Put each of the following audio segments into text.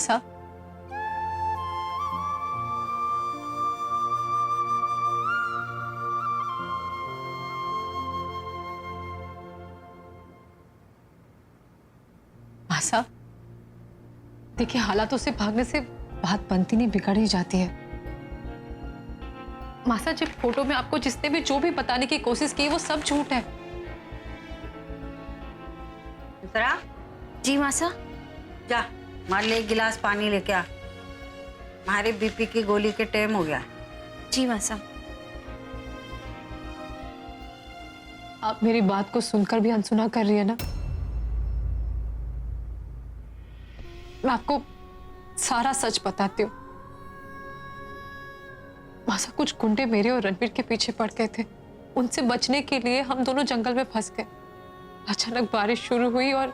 मासा, मासा, देखिए हालातों से भागने से बात बनती नहीं, बिगड़ ही जाती है। मासा, जब फोटो में आपको जिसने भी जो भी बताने की कोशिश की वो सब झूठ है। दूसरा? जी मासा। जा मार ले, एक गिलास पानी लेके आ, हमारे बीपी की गोली के टाइम हो गया। जी मासा। आप मेरी बात को सुनकर भी अनसुना कर रही है ना? मैं आपको सारा सच बताती हूँ। मासा, कुछ गुंडे मेरे और रणवीर के पीछे पड़ गए थे। उनसे बचने के लिए हम दोनों जंगल में फंस गए। अचानक बारिश शुरू हुई और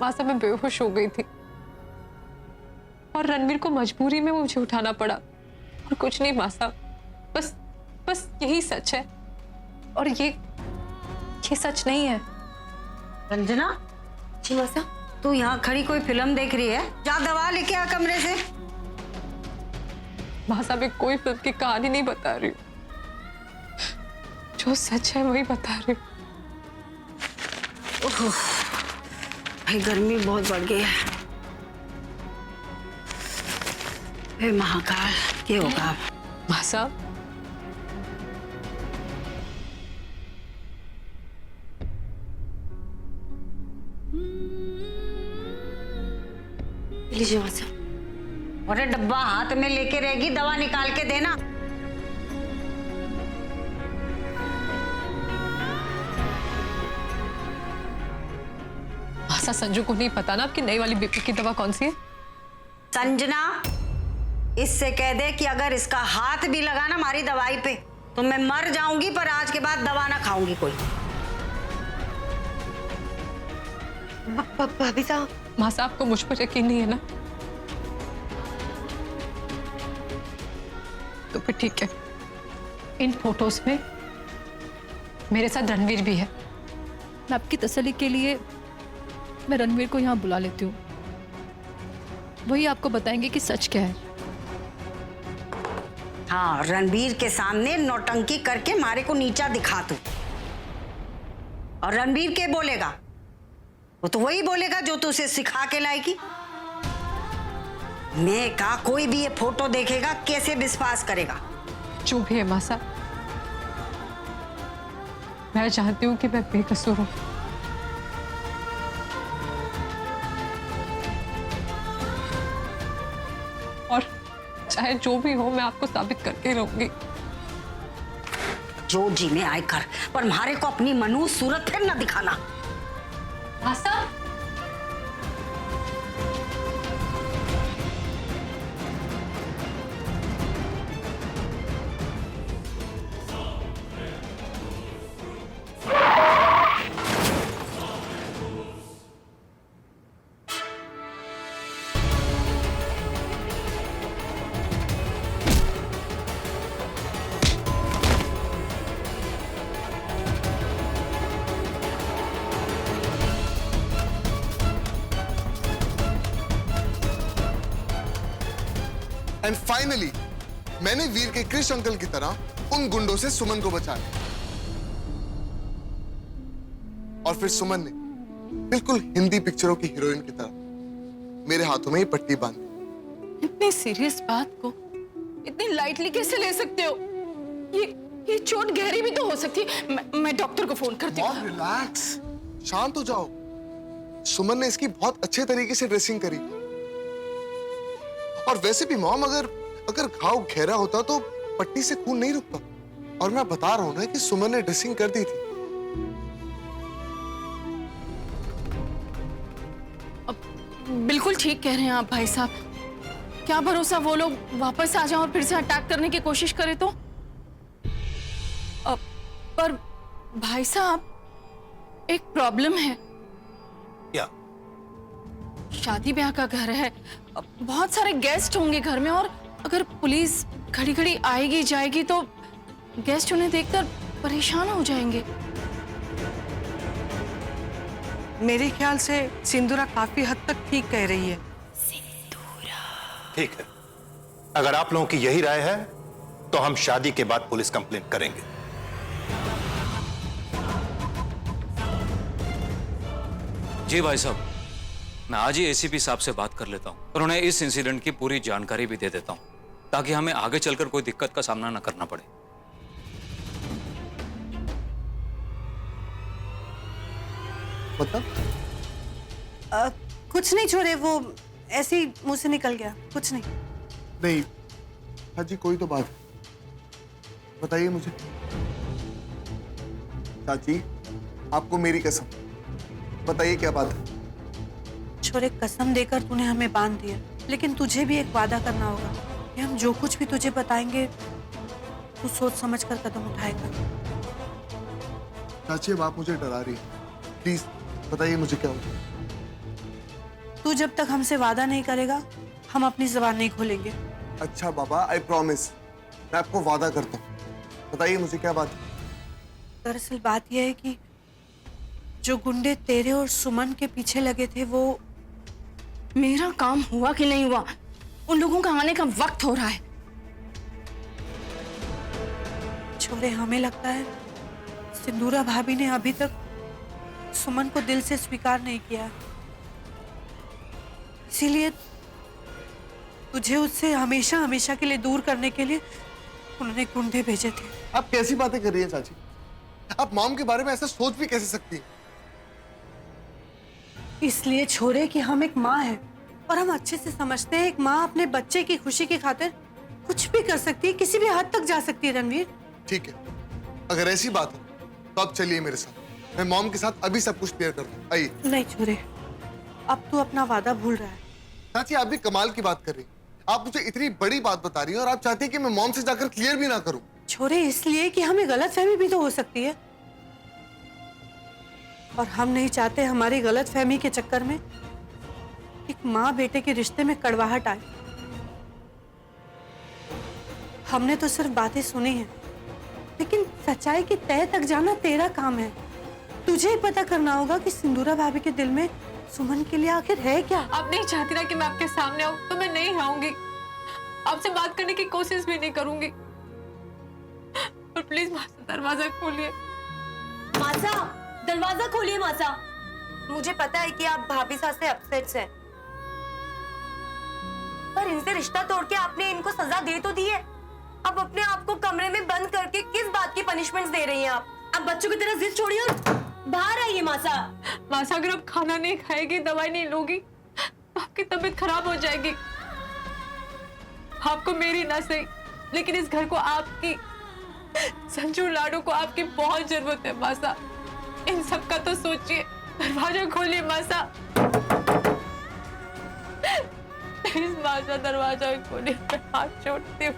मासा मैं बेहोश हो गई थी और रणवीर को मजबूरी में मुझे उठाना पड़ा। और कुछ नहीं मासा, बस यही सच है। और ये सच नहीं है। रंजना? जी मासा। तू यहाँ खड़ी कोई फिल्म देख रही है? जा दवा लेके आ कमरे से। मासा, मैं कोई फिल्म की कहानी नहीं बता रही हूँ, जो सच है वही बता रही हूँ। ओह, भाई गर्मी बहुत बढ़ गई है। हे महाकाल, क्या होगा? मासा, लीजिए मासा। अरे डब्बा हाथ में लेके रहेगी, दवा निकाल के देना। मासा, संजू को नहीं पता ना आपकी नई वाली बीपी की दवा कौन सी है? संजना, इससे कह दे कि अगर इसका हाथ भी लगा ना हमारी दवाई पे तो मैं मर जाऊंगी, पर आज के बाद दवा ना खाऊंगी कोई। भाभी साहब। मासा, आपको मुझ पर यकीन नहीं है ना? तो फिर ठीक है, इन फोटोज में मेरे साथ रणवीर भी है। मैं आपकी तसल्ली के लिए मैं रणवीर को यहाँ बुला लेती हूँ, वही आपको बताएंगे कि सच क्या है। हाँ, रणवीर के सामने नौटंकी करके मारे को नीचा दिखा तू। और रणवीर के बोलेगा? वो तो वही बोलेगा जो तू उसे सिखा के लाएगी। मैं कहा कोई भी ये फोटो देखेगा कैसे विश्वास करेगा? जो भी है मासा, मैं चाहती हूँ कि मैं बेकसूर हूँ। और चाहे जो भी हो, मैं आपको साबित करके रहूंगी। जो जी में आए कर, पर हमारे को अपनी मनुष्य सूरत फिर न दिखाना। मासा, एंड फाइनली मैंने वीर के कृष अंकल की तरह उन गुंडों से सुमन को बचाया। और फिर सुमन ने बिल्कुल हिंदी पिक्चरों की हीरोइन की तरह मेरे हाथों में ही पट्टी बांधी। इतनी सीरियस बात को इतनी लाइटली कैसे ले सकते हो? ये चोट गहरी भी तो हो सकती है। मैं डॉक्टर को फोन करती हूँ। रिलैक्स, शांत हो जाओ। सुमन ने इसकी बहुत अच्छे तरीके से ड्रेसिंग करी। और वैसे भी मॉम, अगर घाव गहरा होता तो पट्टी से खून नहीं रुकता। और मैं बता रहा हूं ना कि सुमन ने ड्रेसिंग कर दी थी। बिल्कुल ठीक कह रहे हैं आप भाई साहब। क्या भरोसा वो लोग वापस आ जाएं और फिर से अटैक करने की कोशिश करें तो? पर भाई साहब, एक प्रॉब्लम है। क्या? शादी ब्याह का घर है, बहुत सारे गेस्ट होंगे घर में, और अगर पुलिस खड़ी खड़ी आएगी जाएगी तो गेस्ट उन्हें देखकर परेशान हो जाएंगे। मेरे ख्याल से सिंदूरा काफी हद तक ठीक कह रही है। सिंदूरा। ठीक है, अगर आप लोगों की यही राय है तो हम शादी के बाद पुलिस कंप्लेंट करेंगे। जी भाई साहब, मैं आज ही एसीपी साहब से बात कर लेता हूं और उन्हें इस इंसिडेंट की पूरी जानकारी भी दे देता हूं ताकि हमें आगे चलकर कोई दिक्कत का सामना न करना पड़े। मतलब कुछ नहीं छोड़े, वो ऐसे ही मुंह से निकल गया, कुछ नहीं। नहीं हाजी, कोई तो बात है, बताइए मुझे। चाची, आपको मेरी कसम, बताइए क्या बात है। छोरे, कसम देकर तूने हमें बांध दिया, लेकिन तुझे भी एक वादा करना होगा कि हम जो कुछ भी तुझे बताएंगे तू सोच समझ कर कदम उठाएगा। चाची, अब आप मुझे डरा रही हैं, प्लीज बताइए मुझे क्या होगा। तू जब तक हमसे वादा नहीं करेगा हम अपनी जुबान नहीं खोलेंगे। अच्छा बाबा, आई प्रॉमिस, मैं आपको वादा करता हूँ। बताइए मुझे क्या बात है। दरअसल बात यह है कि जो गुंडे तेरे और सुमन के पीछे लगे थे वो मेरा काम हुआ कि नहीं हुआ, उन लोगों का आने का वक्त हो रहा है। छोरे, हमें लगता है सिंदूरा भाभी ने अभी तक सुमन को दिल से स्वीकार नहीं किया, इसीलिए तुझे उससे हमेशा हमेशा के लिए दूर करने के लिए उन्होंने गुंडे भेजे थे। आप कैसी बातें कर रही हैं चाची? आप मॉम के बारे में ऐसा सोच भी कैसे सकती हैं? इसलिए छोरे कि हम एक माँ हैं और हम अच्छे से समझते हैं एक माँ अपने बच्चे की खुशी की खातिर कुछ भी कर सकती है, किसी भी हद तक जा सकती है। रणवीर, ठीक है, अगर ऐसी बात है तो आप चलिए मेरे साथ, मैं मॉम के साथ अभी सब कुछ क्लियर करता हूँ। आइए। नहीं छोरे, अब तू अपना वादा भूल रहा है। चाची, आप भी कमाल की बात कर रही हैं। आप मुझे इतनी बड़ी बात बता रही हैं और आप चाहती हैं कि मैं मॉम से जाकर क्लियर भी ना करूं। छोरे, इसलिए कि हमें गलतफहमी भी तो हो सकती है और हम नहीं चाहते हमारी गलतफहमी के चक्कर में एक माँ बेटे के रिश्ते में कड़वाहट आए। हमने तो सिर्फ बातें सुनी हैं, लेकिन सच्चाई की तह तक जाना तेरा काम है। तुझे ही पता करना होगा कि सिंदूरा भाभी के दिल में सुमन के लिए आखिर है क्या। आप नहीं चाहती ना कि मैं आपके सामने आऊं तो मैं नहीं आऊंगी, आपसे बात करने की कोशिश भी नहीं करूंगी। और प्लीज मासा, दरवाजा खोलिए। मासा, दरवाजा खोलिए मासा। मुझे पता है कि आप भाभी साहब से अपसेट हैं, पर इनसे रिश्ता तोड़ के आपने इनको सजा दे तो दी है। अब अपने आप को कमरे में बंद करके किस बात की पनिशमेंट दे रही हैं आप? अब बच्चों की तरह जिद छोड़िए और बाहर आइए मासा। मासा, अगर आप खाना नहीं खाएगी, दवाई नहीं लोगी तो आपकी तबीयत खराब हो जाएगी। आपको मेरी ना सही, लेकिन इस घर को आपकी, संजू लाडू को आपकी बहुत जरूरत है मासा। इन सब का तो सोचिए। दरवाजा खोलिए मासा, प्लीज मासा, दरवाजा खोलिए, मैं हाथ जोड़ती हूँ।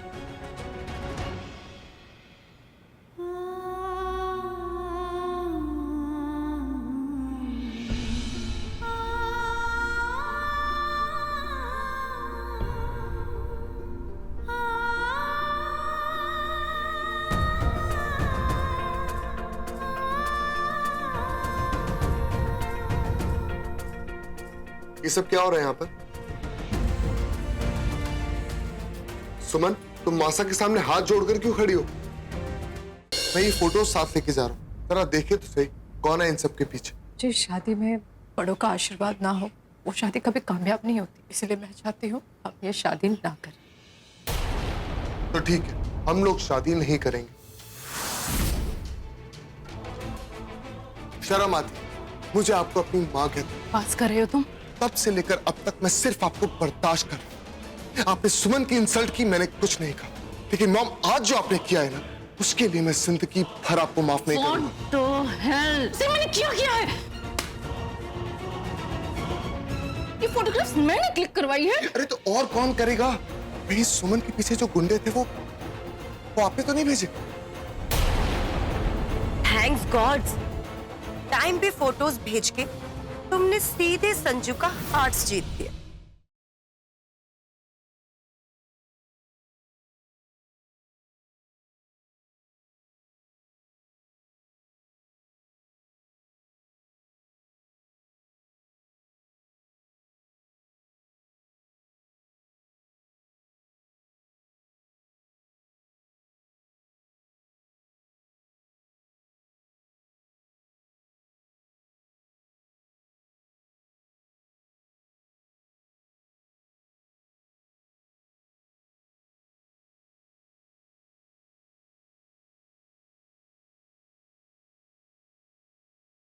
ये सब क्या हो रहा है यहाँ पर? सुमन, तुम मासा के सामने हाथ जोड़कर क्यों खड़ी हो? मैं ये फोटो साथ लेके जा रहा हूँ, जरा देखे तो सही कौन है इन सब के पीछे। जिस शादी में बड़ों का आशीर्वाद ना हो वो शादी कभी कामयाब नहीं होती, इसलिए मैं चाहती हूँ हम ये शादी ना करें। तो ठीक है, हम लोग शादी नहीं करेंगे। शर्म आती मुझे आपको अपनी माँ कहते। बात कर रहे हो तुम? तब से लेकर अब तक मैं सिर्फ आपको बर्दाश्त कर रहा हूं। आपने सुमन की इंसल्ट की, मैंने कुछ नहीं कहा, लेकिन मॉम आज जो आपने किया है ना, उसके लिए मैं जिंदगी भर आपको माफ नहीं करूंगा। मैंने क्या है? ये फोटोग्राफ्स मैंने क्लिक करवाई है। अरे तो और कौन करेगा? वही सुमन के पीछे जो गुंडे थे वो आपने तो नहीं भेजे। थैंक्स गॉड, टाइम पे फोटोज भेज के तुमने सीधे संजू का हार्ट जीत दिया।